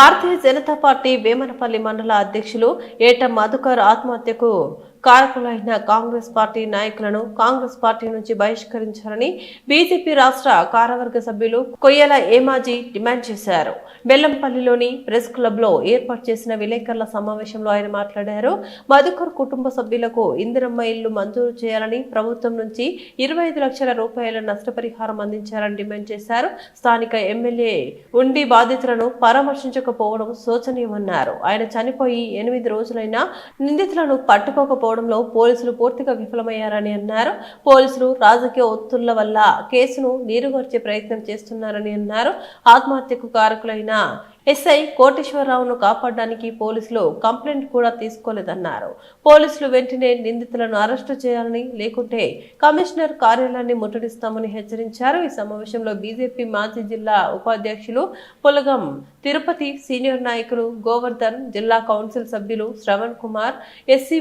Bharatiya Janata party Vemanapalli మండల అధ్యక్షులు ఏట మధుకర్ ఆత్మహత్యకు కారకులైన కాంగ్రెస్ పార్టీ నాయకులను కాంగ్రెస్ పార్టీ నుంచి బహిష్కరించాలని బీజేపీ రాష్ట్ర కార్యవర్గ సభ్యులు కొయ్యల ఏమాజీ డిమాండ్ చేశారు. బెల్లంపల్లిలోని ప్రెస్ క్లబ్ లో ఏర్పాటు చేసిన విలేకరుల సమావేశంలో ఆయన మాట్లాడారు. మధుకర్ కుటుంబ సభ్యులకు ఇందిరమ్మ ఇల్లు మంజూరు చేయాలని, ప్రభుత్వం నుంచి 25 లక్షల రూపాయల నష్టపరిహారం అందించాలని డిమాండ్ చేశారు. స్థానిక ఎమ్మెల్యే ఉండి బాధితులను పరామర్శించకపోవడం శోచనీయమన్నారు. ఆయన చనిపోయి 8 రోజులైనా నిందితులను పట్టుకోకపోవడంలో పోలీసులు పూర్తిగా విఫలమయ్యారని అన్నారు. పోలీసులు రాజకీయ ఒత్తిళ్ల వల్ల కేసును నీరుగార్చే ప్రయత్నం చేస్తున్నారని అన్నారు. ఆత్మహత్యకు కారకులైన ఎస్ఐ కోటేశ్వరరావును కాపాడడానికి పోలీసులు కంప్లైంట్ కూడా తీసుకోలేదన్నారు. పోలీసులు వెంటనే నిందితులను అరెస్టు చేయాలని, లేకుంటే కమిషనర్ కార్యాలయాన్ని ముట్టడిస్తామని హెచ్చరించారు. ఈ సమావేశంలో బీజేపీ మాజీ జిల్లా ఉపాధ్యక్షులు పులగం తిరుపతి, సీనియర్ నాయకులు గోవర్ధన్, జిల్లా కౌన్సిల్ సభ్యులు శ్రవణ్ కుమార్, ఎస్సీ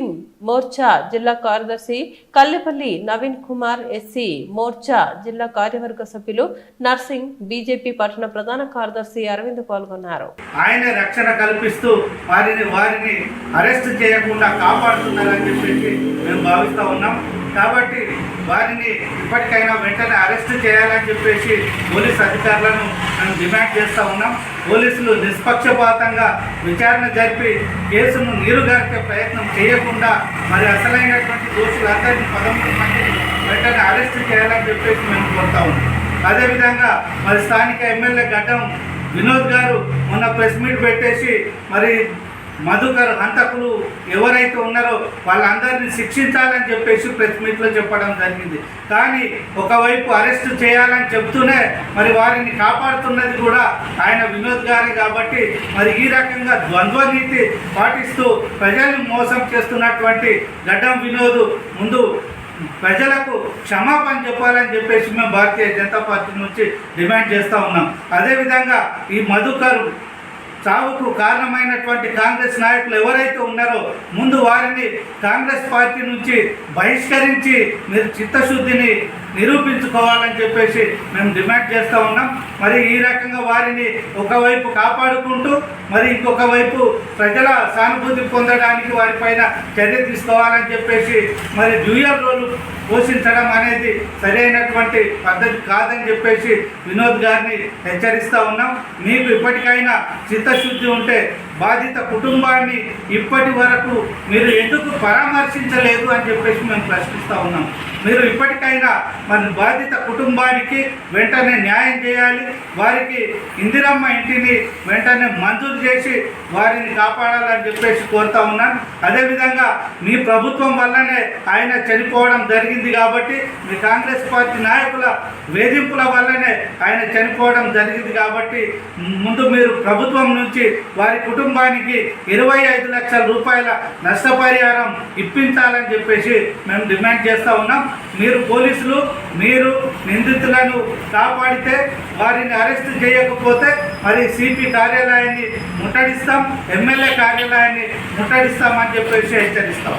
మోర్చా జిల్లా కార్యదర్శి కల్లెపల్లి నవీన్ కుమార్, ఎస్సీ మోర్చా జిల్లా కార్యవర్గ సభ్యులు నర్సింగ్, బీజేపీ పట్టణ ప్రధాన కార్యదర్శి అరవింద్ పాల్గొన్నారు. ఆయన రక్షణ కల్పిస్తూ వారిని అరెస్ట్ చేయకుండా కాపాడుతున్నారని చెప్పేసి మేము భావిస్తూ ఉన్నాం. కాబట్టి వారిని ఇప్పటికైనా వెంటనే అరెస్ట్ చేయాలని చెప్పేసి పోలీస్ అధికారులను మేము డిమాండ్ చేస్తూ ఉన్నాం. పోలీసులు నిష్పక్షపాతంగా విచారణ జరిపి కేసును నీరుగార్చే ప్రయత్నం చేయకుండా మరి అసలైనటువంటి దోషులందరినీ 13 మందిని వెంటనే అరెస్ట్ చేయాలని చెప్పేసి మేము కోరుతా ఉన్నాం. అదేవిధంగా మరి స్థానిక ఎమ్మెల్యే గడ్డం వినోద్ గారు మొన్న ప్రెస్ మీట్ పెట్టేసి మరి మధుకర్ హంతకులు ఎవరైతే ఉన్నారో వాళ్ళందరినీ శిక్షించాలని చెప్పేసి ప్రెస్ మీట్లో చెప్పడం జరిగింది. కానీ ఒకవైపు అరెస్ట్ చేయాలని చెప్తూనే మరి వారిని కాపాడుతున్నది కూడా ఆయన వినోద్ గారే. కాబట్టి మరి ఈ రకంగా ద్వంద్వ నీతి పాటిస్తూ ప్రజల్ని మోసం చేస్తున్నటువంటి గడ్డం వినోద్ ముందు ప్రజలకు క్షమాపణ చెప్పాలని చెప్పేసి మేము భారతీయ జనతా పార్టీ నుంచి డిమాండ్ చేస్తూ ఉన్నాం. అదేవిధంగా ఈ మధుకర్ చావుకు కారణమైనటువంటి కాంగ్రెస్ నాయకులు ఎవరైతే ఉన్నారో ముందు వారిని కాంగ్రెస్ పార్టీ నుంచి బహిష్కరించి మీరు చిత్తశుద్ధిని నిరూపించుకోవాలని చెప్పేసి మేము డిమాండ్ చేస్తూ ఉన్నాం. మరి ఈ రకంగా వారిని ఒకవైపు కాపాడుకుంటూ మరి ఇంకొక వైపు ప్రజల సానుభూతి పొందడానికి వారిపైన చర్య తీసుకోవాలని చెప్పేసి మరి డ్యూయల్ రోల్ పోషించడం అనేది సరైనటువంటి పద్ధతి కాదని చెప్పేసి వినోద్ గారిని హెచ్చరిస్తూ ఉన్నాం. మీకు ఇప్పటికైనా చిత్తశుద్ధి ఉంటే బాధిత కుటుంబాన్ని ఇప్పటి వరకు మీరు ఎందుకు పరామర్శించలేదు అని చెప్పేసి మేము ప్రశ్నిస్తూ ఉన్నాం. మీరు ఇప్పటికైనా మన బాధిత కుటుంబానికి వెంటనే న్యాయం చేయాలి. వారికి ఇందిరమ్మ ఇంటిని వెంటనే మంజూరు చేసి వారిని కాపాడాలని చెప్పేసి కోరుతా ఉన్నాను. అదేవిధంగా మీ ప్రభుత్వం వల్లనే ఆయన చనిపోవడం జరిగింది కాబట్టి, మీ కాంగ్రెస్ పార్టీ నాయకుల వేధింపుల వల్లనే ఆయన చనిపోవడం జరిగింది కాబట్టి ముందు మీరు ప్రభుత్వం నుంచి వారి కుటుంబానికి 25 లక్షల రూపాయల నష్టపరిహారం ఇప్పించాలని చెప్పేసి మేము డిమాండ్ చేస్తూ ఉన్నాం. మీరు నిందితులను కాపాడితే వారిని అరెస్ట్ చేయకపోతే మరి సిపి కార్యాలయాన్ని ముట్టడిస్తాం, ఎమ్మెల్యే కార్యాలయాన్ని ముట్టడిస్తామని చెప్పేసి హెచ్చరిస్తాం.